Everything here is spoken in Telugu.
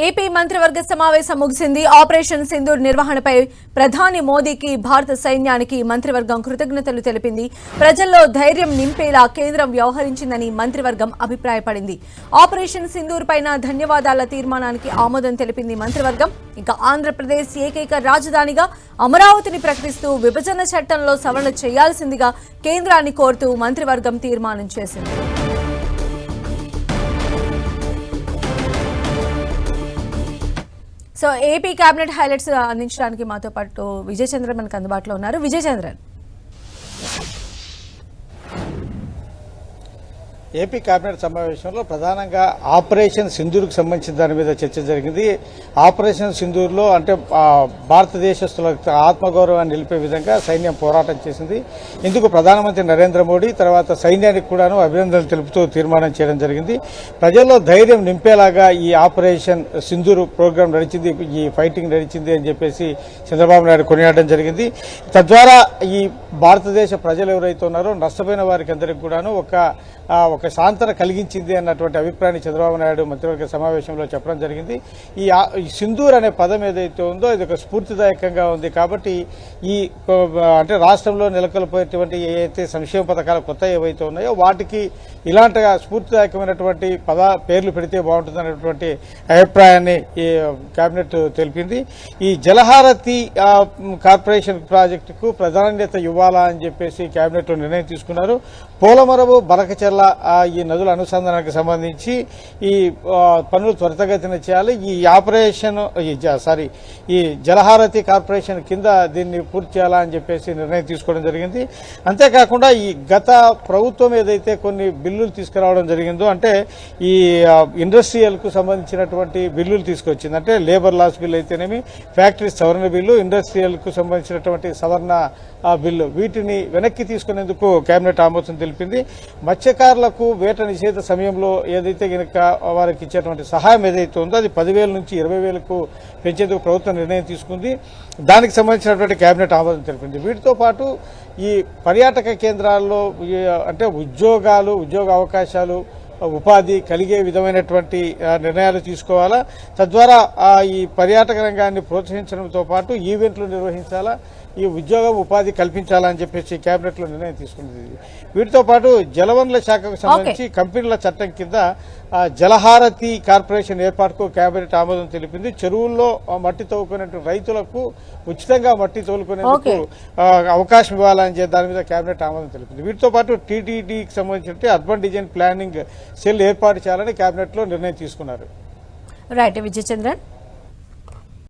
ఏపీ మంత్రివర్గ సమావేశం ముగిసింది. ఆపరేషన్ సింధూర్ నిర్వహణపై ప్రధాని మోదీకి భారత సైన్యానికి మంత్రివర్గం కృతజ్ఞతలు తెలిపింది. ప్రజల్లో ధైర్యం నింపేలా కేంద్రం వ్యవహరించిందని మంత్రివర్గం అభిప్రాయపడింది. ఆపరేషన్ సింధూర్ పైన ధన్యవాదాల తీర్మానానికి ఆమోదం తెలిపింది మంత్రివర్గం. ఇక ఆంధ్రప్రదేశ్ ఏకైక రాజధానిగా అమరావతిని ప్రకటిస్తూ విభజన చట్టంలో సవరణ చేయాల్సిందిగా కేంద్రాన్ని కోరుతూ మంత్రివర్గం తీర్మానం చేసింది. సో ఏపీ కేబినెట్ హైలైట్స్ అందించడానికి మాతో పాటు విజయ్ చంద్రన్ మనకు అందుబాటులో ఉన్నారు. విజయ్ చంద్రన్, ఏపీ కేబినెట్ సమావేశంలో ప్రధానంగా ఆపరేషన్ సింధూర్కు సంబంధించిన దాని మీద చర్చ జరిగింది. ఆపరేషన్ సింధూర్లో అంటే భారతదేశస్తుల ఆత్మగౌరవాన్ని నిలిపే విధంగా సైన్యం పోరాటం చేసింది. ఇందుకు ప్రధానమంత్రి నరేంద్ర మోడీ తర్వాత సైన్యానికి కూడాను అభినందనలు తెలుపుతూ తీర్మానం చేయడం జరిగింది. ప్రజల్లో ధైర్యం నింపేలాగా ఈ ఆపరేషన్ సింధూర్ ప్రోగ్రాం నడిచింది, ఈ ఫైటింగ్ నడిచింది అని చెప్పేసి చంద్రబాబు నాయుడు కొనియాడడం జరిగింది. తద్వారా ఈ భారతదేశ ప్రజలు ఎవరైతే ఉన్నారో నష్టపోయిన వారికి అందరికీ కూడాను ఒక సాంతన కలిగించింది అన్నటువంటి అభిప్రాయాన్ని చంద్రబాబు నాయుడు మంత్రివర్గ సమావేశంలో చెప్పడం జరిగింది. ఈ సింధూర్ అనే పదం ఏదైతే ఉందో ఇది ఒక స్ఫూర్తిదాయకంగా ఉంది. కాబట్టి ఈ అంటే రాష్ట్రంలో నెలకొల్పోయేటువంటి ఏదైతే సంక్షేమ పథకాలు కొత్త ఏవైతే ఉన్నాయో వాటికి ఇలాంటిగా స్ఫూర్తిదాయకమైనటువంటి పేర్లు పెడితే బాగుంటుందనేటువంటి అభిప్రాయాన్ని ఈ కేబినెట్ తెలిపింది. ఈ జలహారతి కార్పొరేషన్ ప్రాజెక్టుకు ప్రాధాన్యత ఇవ్వాలా అని చెప్పేసి కేబినెట్ లో నిర్ణయం తీసుకున్నారు. పోలవరము, బనకచెర్ల ఈ నదుల అనుసంధానానికి సంబంధించి ఈ పనులు త్వరితగతిన చేయాలి. ఈ జలహారతి కార్పొరేషన్ కింద దీన్ని పూర్తి చేయాలా అని చెప్పేసి నిర్ణయం తీసుకోవడం జరిగింది. అంతేకాకుండా ఈ గత ప్రభుత్వం ఏదైతే కొన్ని బిల్లులు తీసుకురావడం జరిగిందో అంటే ఈ ఇండస్ట్రియల్ కు సంబంధించినటువంటి బిల్లులు తీసుకొచ్చింది. అంటే లేబర్ లాస్ బిల్లు అయితేనేమి, ఫ్యాక్టరీస్ సవరణ బిల్లు, ఇండస్ట్రియల్ కు సంబంధించినటువంటి సవరణ బిల్లు, వీటిని వెనక్కి తీసుకునేందుకు కేబినెట్ ఆమోదం తెలిపింది. మత్స్యకారులకు వేట నిషేధ సమయంలో ఏదైతే కనుక వారికి ఇచ్చేటువంటి సహాయం ఏదైతే ఉందో అది 10,000 నుంచి 20,000కు పెంచేందుకు ప్రభుత్వం నిర్ణయం తీసుకుంది. దానికి సంబంధించినటువంటి కేబినెట్ ఆమోదం తెలిపింది. వీటితో పాటు ఈ పర్యాటక కేంద్రాల్లో అంటే ఉద్యోగ అవకాశాలు, ఉపాధి కలిగే విధమైనటువంటి నిర్ణయాలు తీసుకోవాలా. తద్వారా ఈ పర్యాటక రంగాన్ని ప్రోత్సహించడంతో పాటు ఈవెంట్లు నిర్వహించాలా, ఈ ఉపాధి కల్పించాలని చెప్పేసి కేబినెట్ లో నిర్ణయం తీసుకుంది. వీటితో పాటు జలవనరుల శాఖకు సంబంధించి కంపెనీల చట్టం కింద జలహారతి కార్పొరేషన్ ఏర్పాటుకు కేబినెట్ ఆమోదం తెలిపింది. చెరువుల్లో మట్టి తవ్వుకునేటువంటి రైతులకు ఉచితంగా మట్టి తోలుకునేందుకు అవకాశం ఇవ్వాలని దాని మీద కేబినెట్ ఆమోదం తెలిపింది. వీటితో పాటు టీటీడీకి సంబంధించి అర్బన్ డిజైన్ ప్లానింగ్ సెల్ ఏర్పాటు చేయాలని కేబినెట్ లో నిర్ణయం తీసుకున్నారు. రైట్ విజయ్ చంద్రన్.